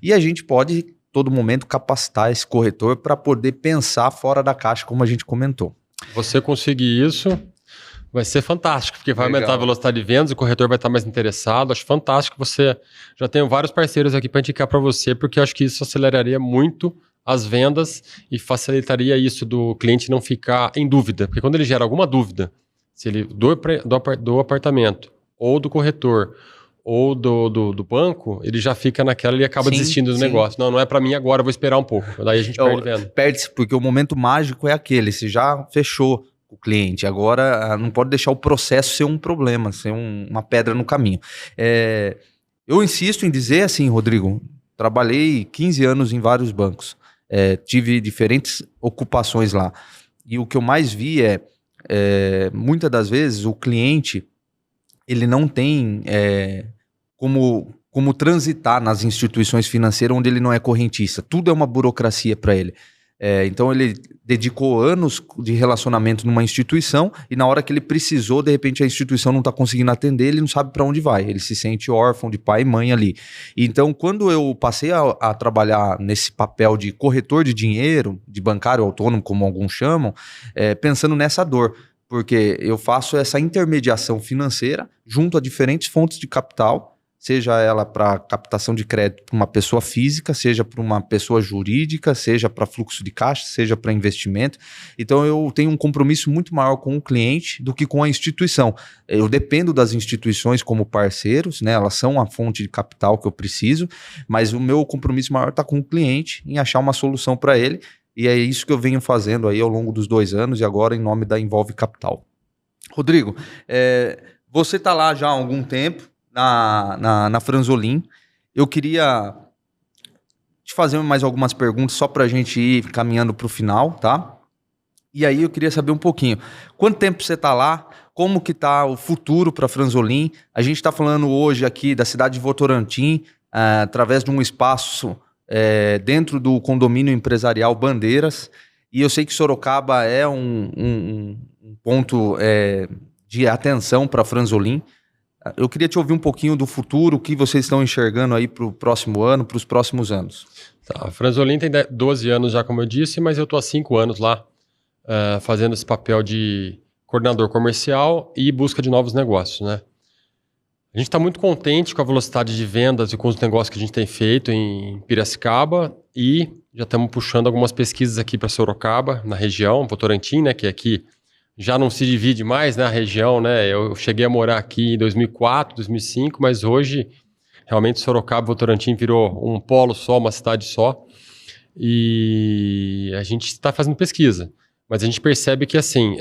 E a gente pode, todo momento, capacitar esse corretor para poder pensar fora da caixa, como a gente comentou. Você conseguir isso, vai ser fantástico, porque vai aumentar a velocidade de vendas, o corretor vai estar mais interessado. Acho fantástico. Você já tem vários parceiros aqui para indicar para você, porque eu acho que isso aceleraria muito as vendas e facilitaria isso do cliente não ficar em dúvida. Porque quando ele gera alguma dúvida, se ele do apartamento, ou do corretor, ou do banco, ele já fica naquela e acaba desistindo do negócio. Não é para mim agora, eu vou esperar um pouco. Daí a gente perde venda. Perde-se, porque o momento mágico é aquele, você já fechou o cliente, agora não pode deixar o processo ser um problema, ser uma pedra no caminho. Eu insisto em dizer assim, Rodrigo, trabalhei 15 anos em vários bancos, tive diferentes ocupações lá, e o que eu mais vi muitas das vezes o cliente ele não tem como transitar nas instituições financeiras onde ele não é correntista. Tudo é uma burocracia para ele. Então ele dedicou anos de relacionamento numa instituição e na hora que ele precisou, de repente a instituição não está conseguindo atender, ele não sabe para onde vai. Ele se sente órfão de pai e mãe ali. Então quando eu passei a trabalhar nesse papel de corretor de dinheiro, de bancário autônomo, como alguns chamam, pensando nessa dor. Porque eu faço essa intermediação financeira junto a diferentes fontes de capital, seja ela para captação de crédito para uma pessoa física, seja para uma pessoa jurídica, seja para fluxo de caixa, seja para investimento. Então eu tenho um compromisso muito maior com o cliente do que com a instituição. Eu dependo das instituições como parceiros, né? Elas são a fonte de capital que eu preciso, mas o meu compromisso maior está com o cliente em achar uma solução para ele. E é isso que eu venho fazendo aí ao longo dos 2 anos e agora em nome da Envolve Capital. Rodrigo, você está lá já há algum tempo na Franzolin. Eu queria te fazer mais algumas perguntas só para a gente ir caminhando para o final, tá? E aí eu queria saber um pouquinho. Quanto tempo você está lá? Como que está o futuro para a Franzolin? A gente está falando hoje aqui da cidade de Votorantim, através de um espaço dentro do condomínio empresarial Bandeiras, e eu sei que Sorocaba é um ponto de atenção para a Franzolin. Eu queria te ouvir um pouquinho do futuro, o que vocês estão enxergando aí para o próximo ano, para os próximos anos. Tá, a Franzolin tem 12 anos já, como eu disse, mas eu estou há 5 anos lá fazendo esse papel de coordenador comercial e busca de novos negócios, né? A gente está muito contente com a velocidade de vendas e com os negócios que a gente tem feito em Piracicaba e já estamos puxando algumas pesquisas aqui para Sorocaba, na região, Votorantim, né, que aqui já não se divide mais, né, a região, né? Eu cheguei a morar aqui em 2004, 2005, mas hoje realmente Sorocaba e Votorantim virou um polo só, uma cidade só. E a gente está fazendo pesquisa, mas a gente percebe que assim,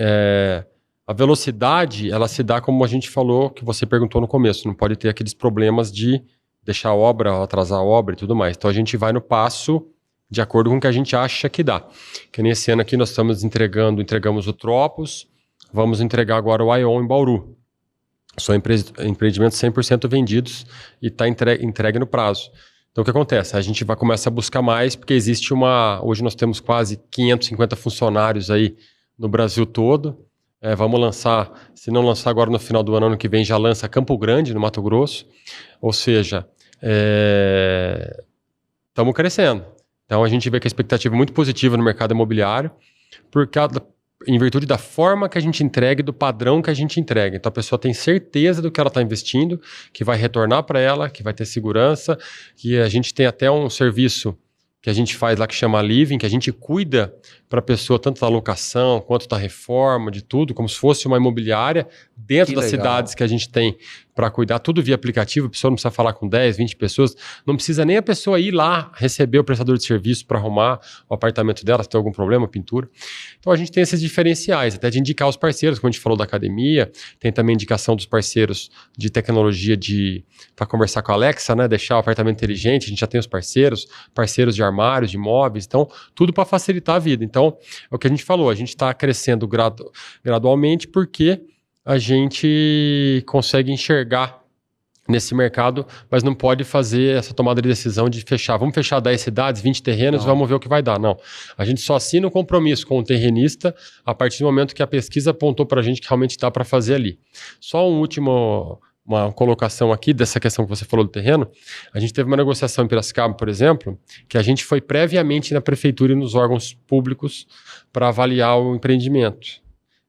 a velocidade, ela se dá como a gente falou, que você perguntou no começo, não pode ter aqueles problemas de deixar a obra, atrasar a obra e tudo mais. Então a gente vai no passo de acordo com o que a gente acha que dá. Que nesse ano aqui nós estamos entregamos o Tropos, vamos entregar agora o Ion em Bauru. São empreendimentos 100% vendidos e está entregue no prazo. Então o que acontece? A gente vai começar a buscar mais, porque existe hoje nós temos quase 550 funcionários aí no Brasil todo. Vamos lançar, se não lançar agora no final do ano que vem, já lança Campo Grande, no Mato Grosso. Ou seja, estamos crescendo. Então a gente vê que a expectativa é muito positiva no mercado imobiliário, em virtude da forma que a gente entrega e do padrão que a gente entrega. Então a pessoa tem certeza do que ela está investindo, que vai retornar para ela, que vai ter segurança, que a gente tem até um serviço que a gente faz lá que chama Living, que a gente cuida para a pessoa tanto da locação quanto da reforma, de tudo, como se fosse uma imobiliária dentro das cidades que a gente tem para cuidar, tudo via aplicativo. A pessoa não precisa falar com 10, 20 pessoas, não precisa nem a pessoa ir lá receber o prestador de serviço para arrumar o apartamento dela, se tem algum problema, pintura. Então a gente tem esses diferenciais, até de indicar os parceiros, como a gente falou da academia, tem também indicação dos parceiros de tecnologia para conversar com a Alexa, né, deixar o apartamento inteligente, a gente já tem os parceiros de armários, de móveis, então tudo para facilitar a vida. Então é o que a gente falou, a gente está crescendo gradualmente porque a gente consegue enxergar nesse mercado, mas não pode fazer essa tomada de decisão de fechar. Vamos fechar 10 cidades, 20 terrenos, vamos ver o que vai dar. Não. A gente só assina o compromisso com o terrenista a partir do momento que a pesquisa apontou para a gente que realmente dá para fazer ali. Só uma colocação aqui dessa questão que você falou do terreno. A gente teve uma negociação em Piracicaba, por exemplo, que a gente foi previamente na prefeitura e nos órgãos públicos para avaliar o empreendimento.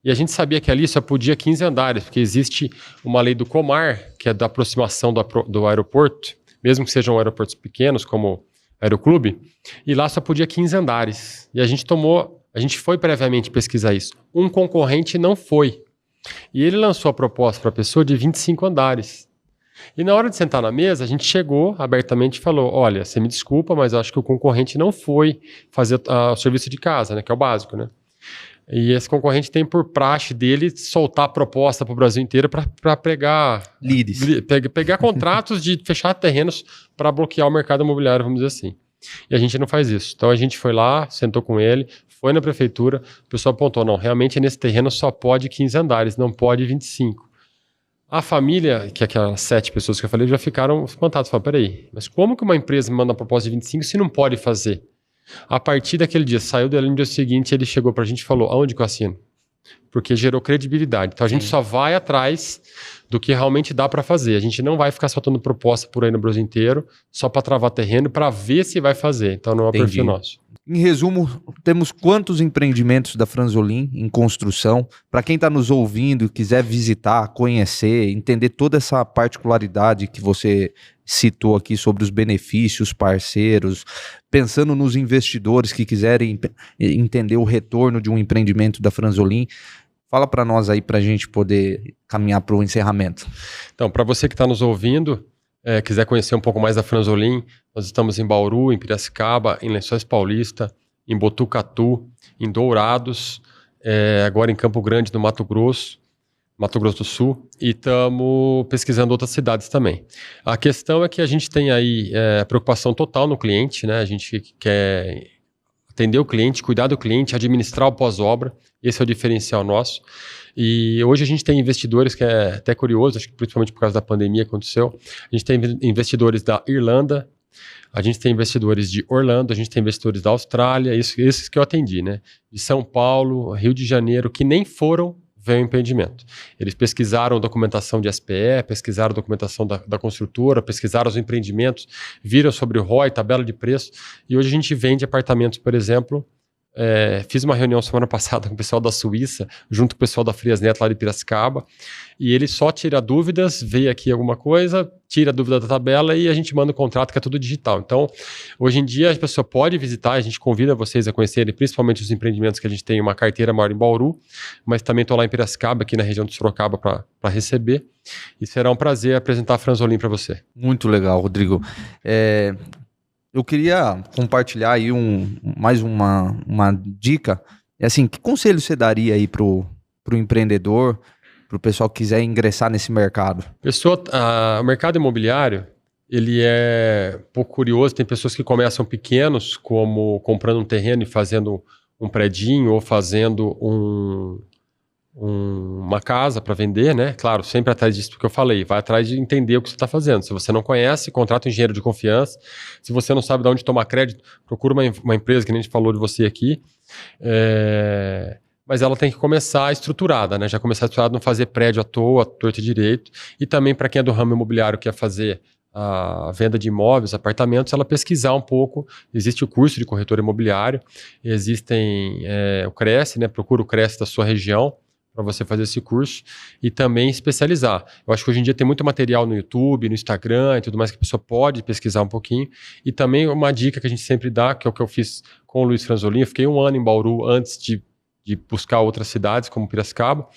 E a gente sabia que ali só podia 15 andares, porque existe uma lei do Comar, que é da aproximação do aeroporto, mesmo que sejam aeroportos pequenos, como Aeroclube, e lá só podia 15 andares. E a gente foi previamente pesquisar isso. Um concorrente não foi. E ele lançou a proposta para a pessoa de 25 andares. E na hora de sentar na mesa, a gente chegou abertamente e falou, olha, você me desculpa, mas eu acho que o concorrente não foi fazer o serviço de casa, né, que é o básico, né? E esse concorrente tem por praxe dele soltar a proposta para o Brasil inteiro para pegar leads, pegar contratos de fechar terrenos para bloquear o mercado imobiliário, vamos dizer assim. E a gente não faz isso. Então a gente foi lá, sentou com ele, foi na prefeitura, o pessoal apontou, não, realmente nesse terreno só pode 15 andares, não pode 25. A família, que é aquelas 7 pessoas que eu falei, já ficaram espantados. Falaram, peraí, mas como que uma empresa manda uma proposta de 25 se não pode fazer? A partir daquele dia, saiu dele no dia seguinte, ele chegou pra gente e falou, aonde que eu assino? Porque gerou credibilidade. Então a gente só vai atrás do que realmente dá para fazer. A gente não vai ficar soltando proposta por aí no Brasil inteiro, só para travar terreno, para ver se vai fazer. Então não é o perfil nosso. Em resumo, temos quantos empreendimentos da Franzolin em construção? Para quem está nos ouvindo, quiser visitar, conhecer, entender toda essa particularidade que você citou aqui sobre os benefícios, parceiros, pensando nos investidores que quiserem entender o retorno de um empreendimento da Franzolin, fala para nós aí para a gente poder caminhar para o encerramento. Então, para você que está nos ouvindo, quiser conhecer um pouco mais da Franzolin, nós estamos em Bauru, em Piracicaba, em Lençóis Paulista, em Botucatu, em Dourados, agora em Campo Grande, no Mato Grosso do Sul, e estamos pesquisando outras cidades também. A questão é que a gente tem aí preocupação total no cliente, né? A gente quer atender o cliente, cuidar do cliente, administrar o pós-obra, esse é o diferencial nosso. E hoje a gente tem investidores, que é até curioso, acho que principalmente por causa da pandemia aconteceu, a gente tem investidores da Irlanda, a gente tem investidores de Orlando, a gente tem investidores da Austrália, esses que eu atendi, né? De São Paulo, Rio de Janeiro, que nem foram ver o empreendimento. Eles pesquisaram documentação de SPE, pesquisaram documentação da construtora, pesquisaram os empreendimentos, viram sobre o ROI, tabela de preço, e hoje a gente vende apartamentos, por exemplo. Fiz uma reunião semana passada com o pessoal da Suíça, junto com o pessoal da Friasnet lá de Piracicaba, e ele só tira dúvidas, vê aqui alguma coisa, tira a dúvida da tabela e a gente manda o contrato, que é tudo digital. Então, hoje em dia a pessoa pode visitar, a gente convida vocês a conhecerem principalmente os empreendimentos que a gente tem uma carteira maior em Bauru, mas também estou lá em Piracicaba, aqui na região de Sorocaba, para receber, e será um prazer apresentar a Franzolin para você. Muito legal, Rodrigo. Eu queria compartilhar aí mais uma dica. Assim, que conselho você daria aí pro empreendedor, pro pessoal que quiser ingressar nesse mercado? O mercado imobiliário, ele é um pouco curioso. Tem pessoas que começam pequenos, como comprando um terreno e fazendo um predinho ou fazendo uma casa para vender, né? Claro, sempre atrás disso que eu falei, vai atrás de entender o que você está fazendo. Se você não conhece, contrata um engenheiro de confiança. Se você não sabe de onde tomar crédito, procura uma empresa que nem a gente falou de você aqui. Mas ela tem que começar estruturada, né? Já começar estruturada, não fazer prédio à toa, torto e direito. E também para quem é do ramo imobiliário, quer fazer a venda de imóveis, apartamentos, ela pesquisar um pouco. Existe o curso de corretor imobiliário, existem o Cresce, né? Procura o Cresce da sua região para você fazer esse curso e também especializar. Eu acho que hoje em dia tem muito material no YouTube, no Instagram e tudo mais que a pessoa pode pesquisar um pouquinho. E também uma dica que a gente sempre dá, que é o que eu fiz com o Luiz Franzolin, eu fiquei 1 ano em Bauru antes de buscar outras cidades como Piracicaba.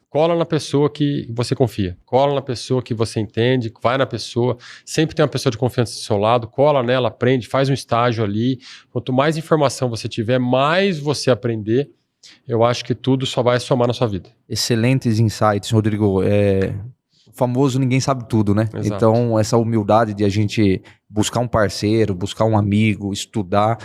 Cola na pessoa que você confia, cola na pessoa que você entende, vai na pessoa, sempre tem uma pessoa de confiança do seu lado, cola nela, aprende, faz um estágio ali. Quanto mais informação você tiver, mais você aprender, eu acho que tudo só vai somar na sua vida. Excelentes insights, Rodrigo. O famoso ninguém sabe tudo, né? Exato. Então, essa humildade de a gente buscar um parceiro, buscar um amigo, estudar,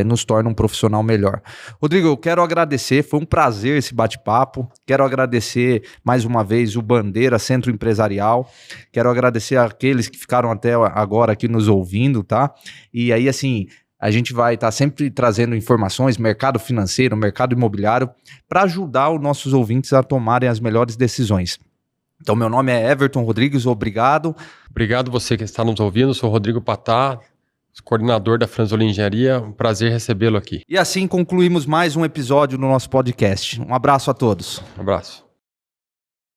nos torna um profissional melhor. Rodrigo, eu quero agradecer, foi um prazer esse bate-papo. Quero agradecer mais uma vez o Bandeira Centro Empresarial. Quero agradecer aqueles que ficaram até agora aqui nos ouvindo, tá? E aí, assim, a gente vai estar sempre trazendo informações, mercado financeiro, mercado imobiliário, para ajudar os nossos ouvintes a tomarem as melhores decisões. Então, meu nome é Everton Rodrigues, obrigado. Obrigado você que está nos ouvindo, sou Rodrigo Patá, coordenador da Franzolin Engenharia, um prazer recebê-lo aqui. E assim concluímos mais um episódio do nosso podcast. Um abraço a todos. Um abraço.